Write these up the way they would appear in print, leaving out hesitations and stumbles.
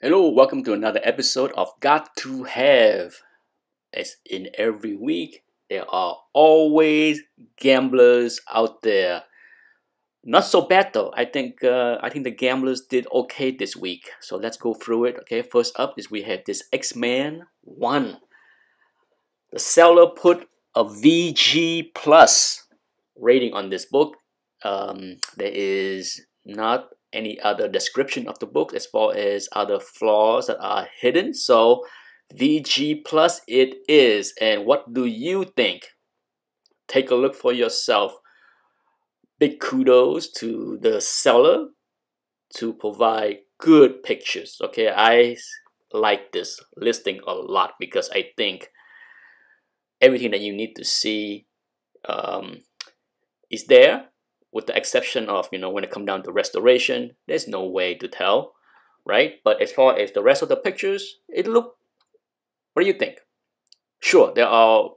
Hello, welcome to another episode of Got to Have. As in every week, there are always gamblers out there. Not so bad though. I think the gamblers did okay this week. So let's go through it. Okay, first up is we have this X-Men 1. The seller put a VG plus rating on this book. There is not any other description of the book as far as other flaws that are hidden. So VG plus it is. And what do you think? Take a look for yourself. Big kudos to the seller to provide good pictures. Okay, I like this listing a lot because I think everything that you need to see is there, with the exception of, when it comes down to restoration, there's no way to tell, right? But as far as the rest of the pictures, what do you think? Sure, there are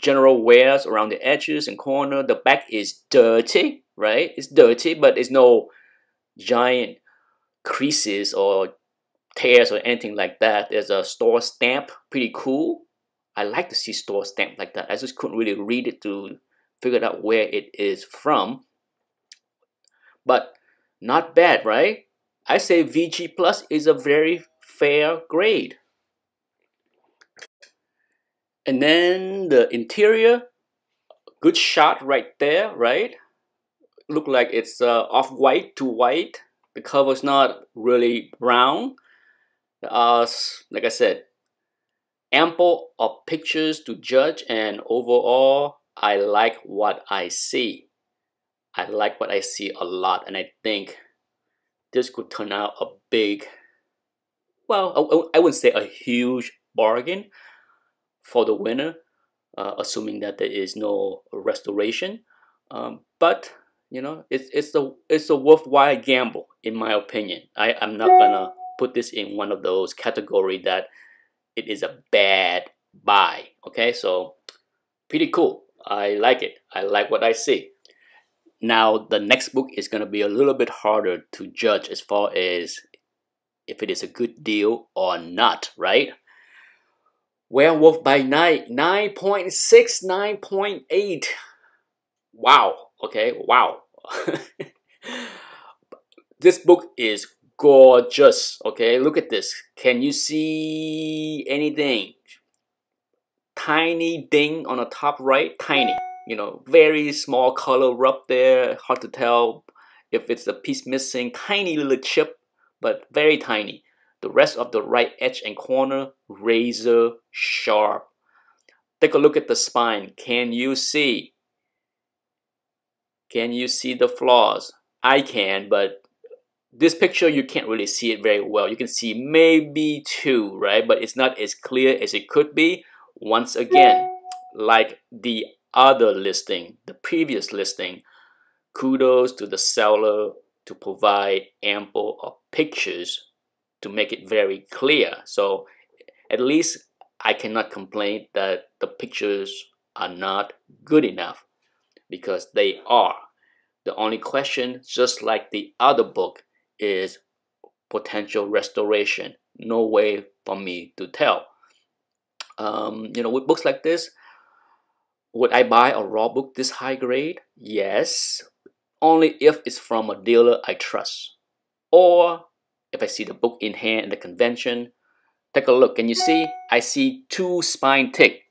general wears around the edges and corner. The back is dirty, right? It's dirty, but there's no giant creases or tears or anything like that. There's a store stamp, pretty cool. I like to see store stamp like that. I just couldn't really read it to figure out where it is from. But not bad, right? I say VG plus is a very fair grade. And then the interior, good shot right there, right? Look like it's off-white to white. The cover's not really brown. There are, like I said, ample of pictures to judge, and overall, I like what I see. I like what I see a lot, and I think this could turn out a big, well, I wouldn't say a huge bargain for the winner, assuming that there is no restoration. But it's a worthwhile gamble in my opinion. I'm not gonna put this in one of those category that it is a bad buy. Okay, so pretty cool. I like it. I like what I see. Now the next book is gonna be a little bit harder to judge as far as if it is a good deal or not, right? Werewolf by Night, 9.6, 9.8. Wow. Okay, wow. This book is gorgeous. Okay, look at this. Can you see anything? Tiny ding on the top right. Tiny. Very small color rub there. Hard to tell if it's a piece missing. Tiny little chip, but very tiny. The rest of the right edge and corner, razor sharp. Take a look at the spine. Can you see? Can you see the flaws? I can, but this picture you can't really see it very well. You can see maybe two, right? But it's not as clear as it could be. Once again, like the other listing, the previous listing, kudos to the seller to provide ample of pictures to make it very clear. So at least I cannot complain that the pictures are not good enough, because they are. The only question, just like the other book, is potential restoration. No way for me to tell. With books like this, would I buy a raw book this high grade? Yes, only if it's from a dealer I trust, or if I see the book in hand at the convention. Take a look. Can you see? I see two spine tick.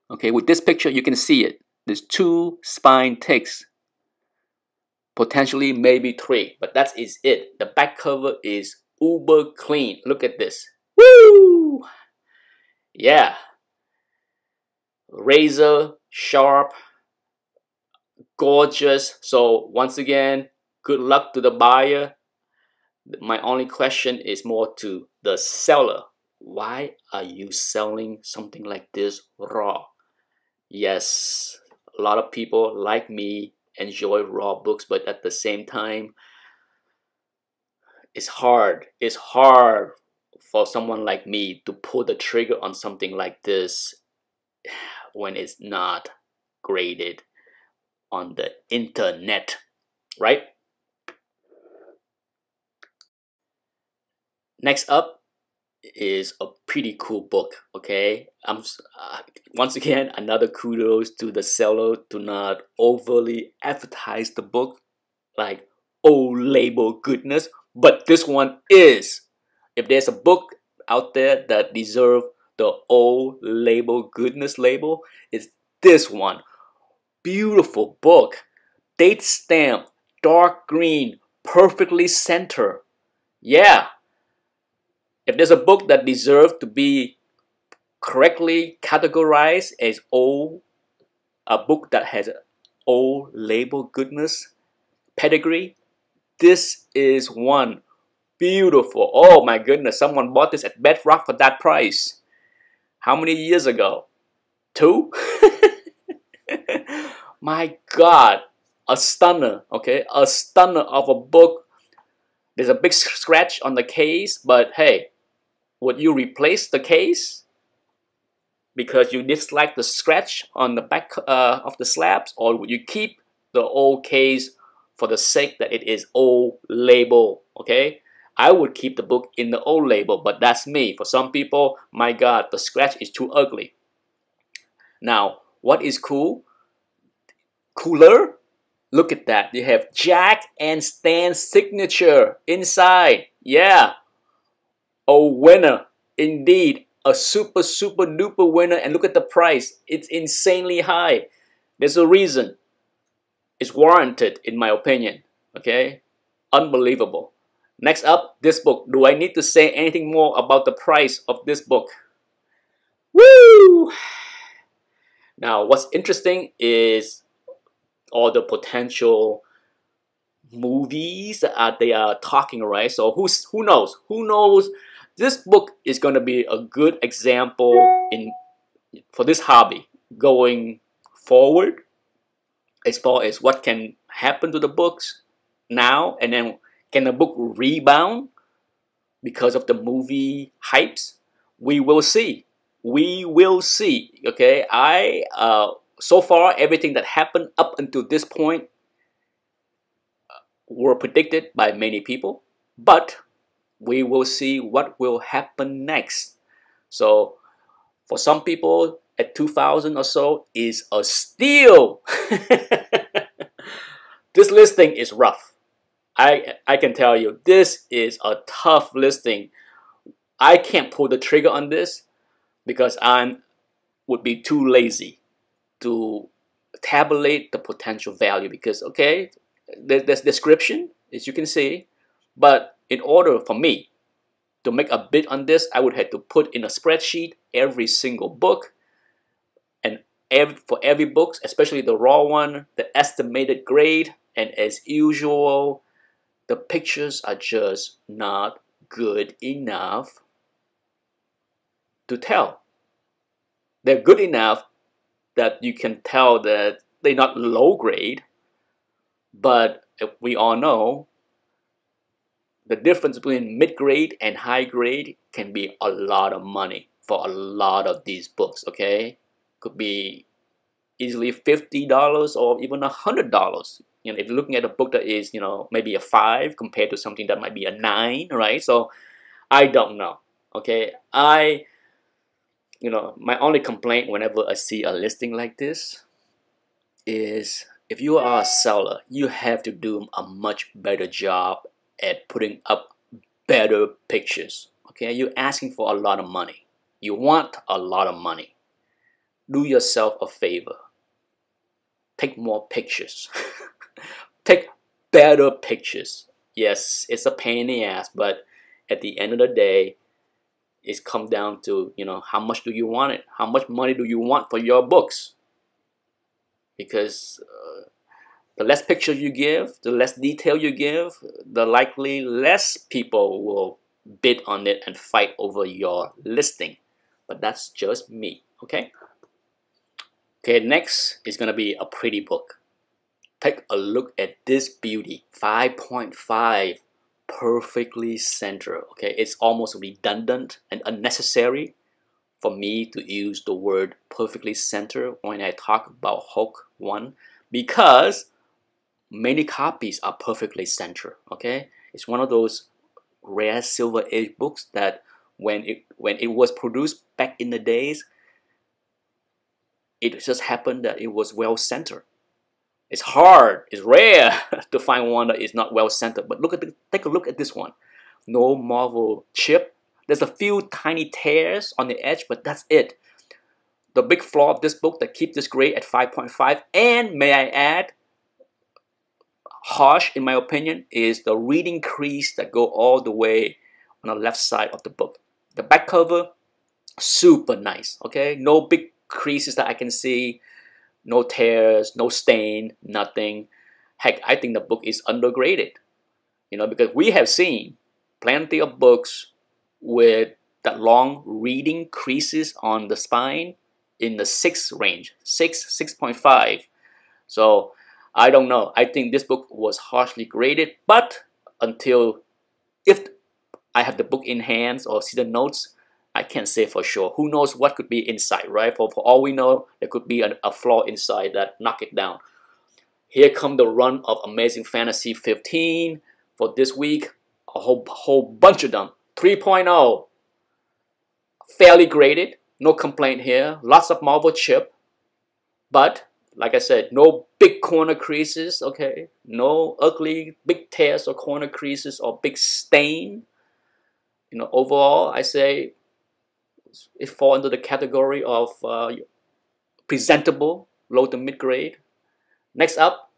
Okay, with this picture you can see it. There's two spine ticks. Potentially maybe three, but that is it. The back cover is uber clean. Look at this. Woo! Yeah. Razor sharp, gorgeous. So once again, good luck to the buyer. My only question is more to the seller. Why are you selling something like this raw? Yes, a lot of people like me enjoy raw books, but at the same time, it's hard. It's hard for someone like me to pull the trigger on something like this when it's not graded on the internet, right? Next up is a pretty cool book. Okay, once again, another kudos to the seller to not overly advertise the book like old label goodness, but this one is. If there's a book out there that deserve the old label goodness label, it's this one. Beautiful book, date stamp, dark green, perfectly center. Yeah, if there's a book that deserves to be correctly categorized as old, a book that has old label goodness pedigree, this is one. Beautiful. Oh my goodness, someone bought this at Bedrock for that price. How many years ago? 2? My God, a stunner, okay? A stunner of a book. There's a big scratch on the case, but hey, would you replace the case because you dislike the scratch on the back of the slabs, or would you keep the old case for the sake that it is old label, okay? I would keep the book in the old label, but that's me. For some people, my God, the scratch is too ugly. Now, what is cool? Cooler? Look at that. You have Jack and Stan's signature inside. Yeah. A winner. Indeed. A super duper winner. And look at the price. It's insanely high. There's a reason. It's warranted, in my opinion. Okay? Unbelievable. Next up, this book. Do I need to say anything more about the price of this book? Woo! Now, what's interesting is all the potential movies that they are talking, right? So who knows? Who knows? This book is going to be a good example for this hobby going forward, as far as what can happen to the books now, and then can the book rebound because of the movie hypes? We will see. We will see. Okay, so far everything that happened up until this point were predicted by many people, but we will see what will happen next. So for some people, at 2000 or so is a steal. This listing is rough. I can tell you, this is a tough listing. I can't pull the trigger on this because I would be too lazy to tabulate the potential value, because okay, there's description, as you can see, but in order for me to make a bid on this, I would have to put in a spreadsheet every single book, and for every book, especially the raw one, the estimated grade, and as usual, the pictures are just not good enough to tell. They're good enough that you can tell that they're not low grade, but we all know the difference between mid-grade and high grade can be a lot of money for a lot of these books, okay? Could be easily $50 or even $100. You know, if you're looking at a book that is, maybe a 5 compared to something that might be a 9, right? So I don't know, okay? My only complaint whenever I see a listing like this is, if you are a seller, you have to do a much better job at putting up better pictures. Okay, you're asking for a lot of money. You want a lot of money. Do yourself a favor. Take more pictures. Take better pictures. Yes, it's a pain in the ass, but at the end of the day, it's come down to, how much do you want it? How much money do you want for your books? Because the less picture you give, the less detail you give, the likely less people will bid on it and fight over your listing. But that's just me, okay? Okay, next is going to be a pretty book. Take a look at this beauty. 5.5, perfectly centered. Okay, it's almost redundant and unnecessary for me to use the word perfectly centered when I talk about Hulk 1, because many copies are perfectly centered. Okay, it's one of those rare Silver Age books that when it was produced back in the days, it just happened that it was well centered. It's hard, it's rare to find one that is not well centered. But take a look at this one. No marble chip. There's a few tiny tears on the edge, but that's it. The big flaw of this book that keeps this grade at 5.5, and may I add, harsh in my opinion, is the reading crease that go all the way on the left side of the book. The back cover, super nice, okay? No big creases that I can see, no tears, no stain, nothing. Heck, I think the book is undergraded, you know, because we have seen plenty of books with that long reading creases on the spine in the 6 range, 6.5. So I don't know. I think this book was harshly graded, but if I have the book in hands or see the notes, I can't say for sure. Who knows what could be inside, right? For all we know, there could be a flaw inside that knock it down. Here come the run of Amazing Fantasy 15 for this week. A whole bunch of them. 3.0. Fairly graded. No complaint here. Lots of marble chip. But, like I said, no big corner creases, okay? No ugly big tears or corner creases or big stain. You know, overall, I say it falls into the category of presentable, low to mid grade. Next up,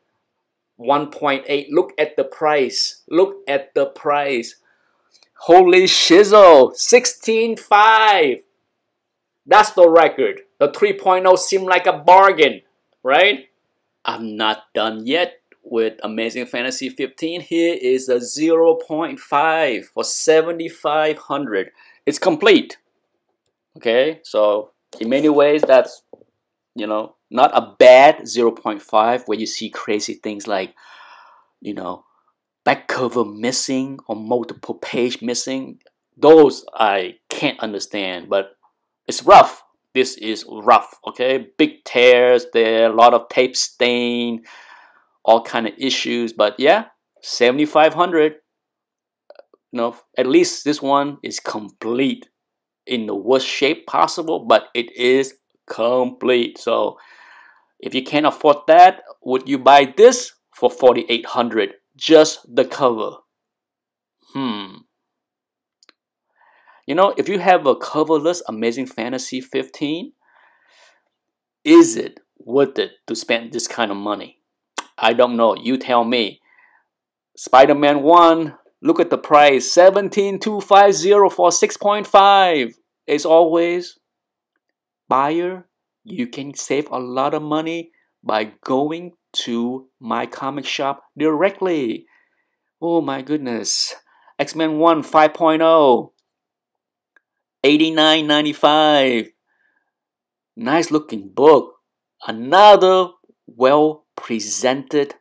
1.8. Look at the price. Look at the price. Holy shizzle, 16.5. That's the record. The 3.0 seemed like a bargain, right? I'm not done yet with Amazing Fantasy 15. Here is a 0.5 for 7,500. It's complete. Okay, so in many ways, that's, you know, not a bad 0.5 where you see crazy things like, you know, back cover missing or multiple page missing. Those I can't understand, but it's rough. This is rough, okay? Big tears there, a lot of tape stain, all kind of issues. But yeah, 7,500. You know, at least this one is complete in the worst shape possible, but it is complete. So if you can't afford that, would you buy this for 4,800? Just the cover. You know, if you have a coverless Amazing Fantasy 15, is it worth it to spend this kind of money? I don't know. You tell me. Spider-Man 1, look at the price. 17,250 for 6.5. As always, buyer, you can save a lot of money by going to my comic shop directly. Oh my goodness. X-Men 1 5.0. $89.95. Nice looking book. Another well presented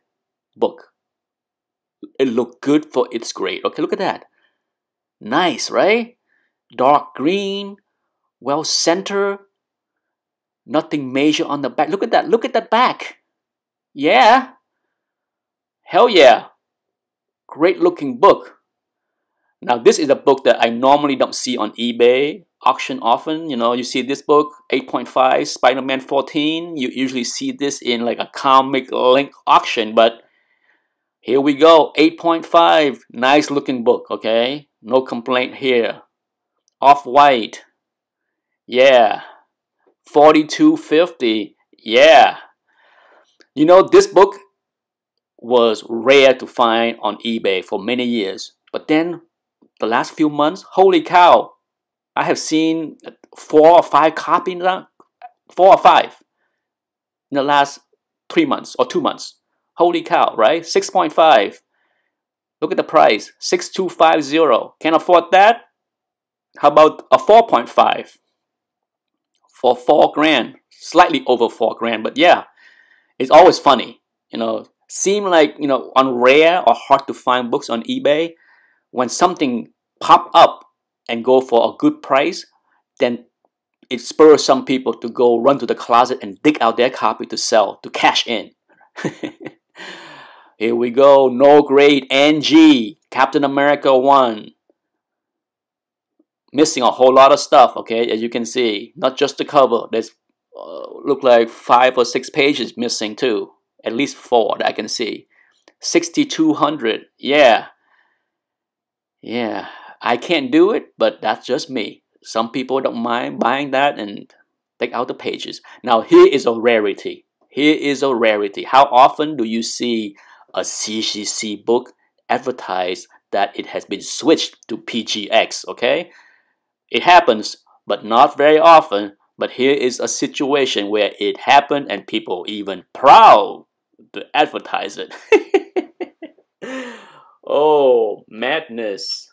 book. It looked good for its grade. Okay, look at that. Nice, right? Dark green, well centered. Nothing major on the back. Look at that. Look at that back. Yeah. Hell yeah. Great looking book. Now, this is a book that I normally don't see on eBay auction often. You know, you see this book, 8.5, Spider-Man 14. You usually see this in like a comic link auction, but here we go, 8.5. Nice looking book, okay? No complaint here. Off-white. Yeah. 42.50. Yeah. You know, this book was rare to find on eBay for many years, but then the last few months, holy cow, I have seen 4 or 5 copies now, 4 or 5 in the last 3 months or 2 months. Holy cow, right? 6.5. Look at the price, 6,250. Can't afford that? How about a 4.5 for 4 grand? Slightly over 4 grand, but yeah, it's always funny. You know, seem like, you know, on rare or hard to find books on eBay, when something pop up and go for a good price, then it spurs some people to go run to the closet and dig out their copy to sell, to cash in. Here we go, no grade NG, Captain America 1. missing a whole lot of stuff, okay, as you can see. Not just the cover. There's look like 5 or 6 pages missing too. At least 4 that I can see. 6,200. Yeah. I can't do it, but that's just me. Some people don't mind buying that and take out the pages. Now here is a rarity. Here is a rarity. How often do you see a CCC book advertised that it has been switched to PGX, okay? It happens, but not very often. But here is a situation where it happened and people even proud to advertise it. Oh, madness.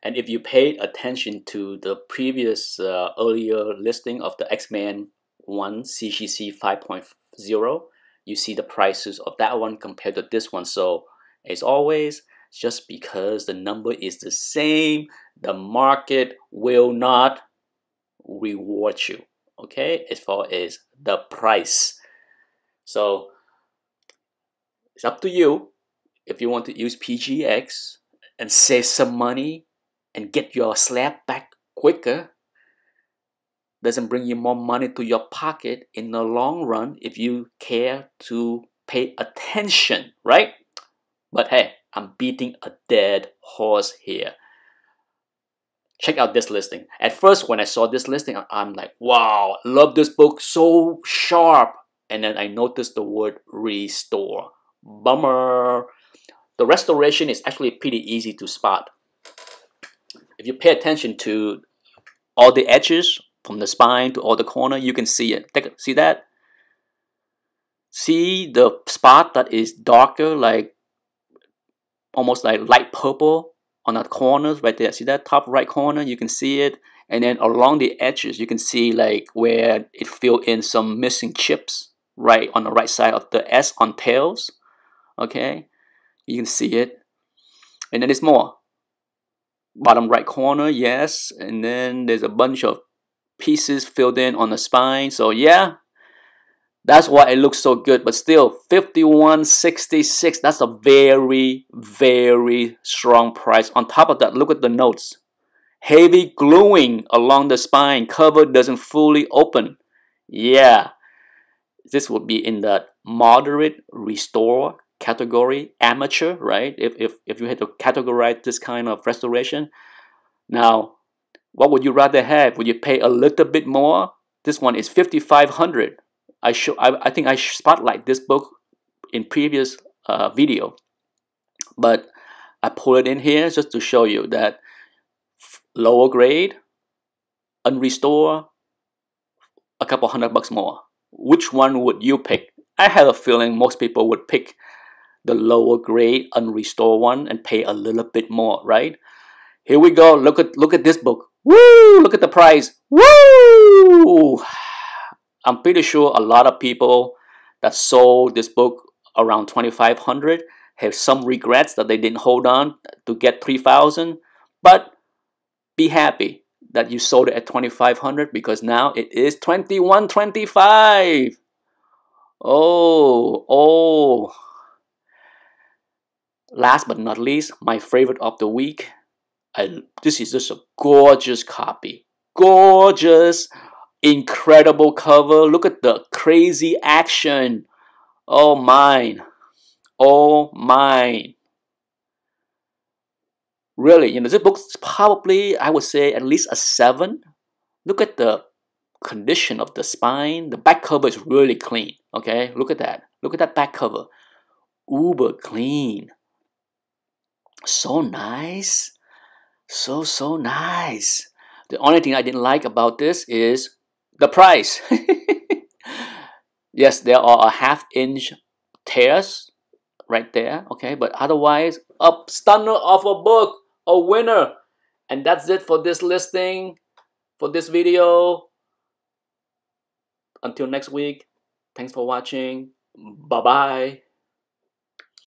And if you paid attention to the previous earlier listing of the X-Men 1 CCC 5.0, you see the prices of that one compared to this one. So as always, just because the number is the same, the market will not reward you, okay, as far as the price. So it's up to you if you want to use PGX and save some money and get your slab back quicker. Doesn't bring you more money to your pocket in the long run if you care to pay attention, right? But hey, I'm beating a dead horse here. Check out this listing. At first, when I saw this listing, I'm like, wow, love this book, so sharp. And then I noticed the word restore. Bummer. The restoration is actually pretty easy to spot. If you pay attention to all the edges, from the spine to all the corner, you can see it. See that? See the spot that is darker, like almost like light purple on the corners right there. See that top right corner? You can see it. And then along the edges, you can see like where it filled in some missing chips right on the right side of the S on tails. Okay, you can see it. And then there's more. Bottom right corner, yes. And then there's a bunch of pieces filled in on the spine. So yeah, that's why it looks so good. But still, 51.66. That's a very, very strong price. On top of that, look at the notes. Heavy gluing along the spine. Cover doesn't fully open. Yeah, this would be in the moderate restore category, amateur, right? If you had to categorize this kind of restoration. Now, what would you rather have? Would you pay a little bit more? This one is 5,500. I think I spotlight this book in previous video, but I pull it in here just to show you that lower grade, unrestore, a couple $100 more. Which one would you pick? I have a feeling most people would pick the lower grade, unrestore one and pay a little bit more, right? Here we go. Look at this book. Woo! Look at the price. Woo! I'm pretty sure a lot of people that sold this book around 2,500 have some regrets that they didn't hold on to get 3,000. But be happy that you sold it at 2,500 because now it is 21.25. Oh. Last but not least, my favorite of the week. This is just a gorgeous copy. Gorgeous, incredible cover. Look at the crazy action. Oh, mine. Oh, mine. Really, this book's probably, I would say, at least a 7. Look at the condition of the spine. The back cover is really clean. Okay, look at that. Look at that back cover. Uber clean. So nice. So nice. The only thing I didn't like about this is the price. Yes, there are a 1/2-inch tears right there, okay, but otherwise, a stunner of a book, a winner. And that's it for this listing, for this video. Until next week, thanks for watching. Bye-bye.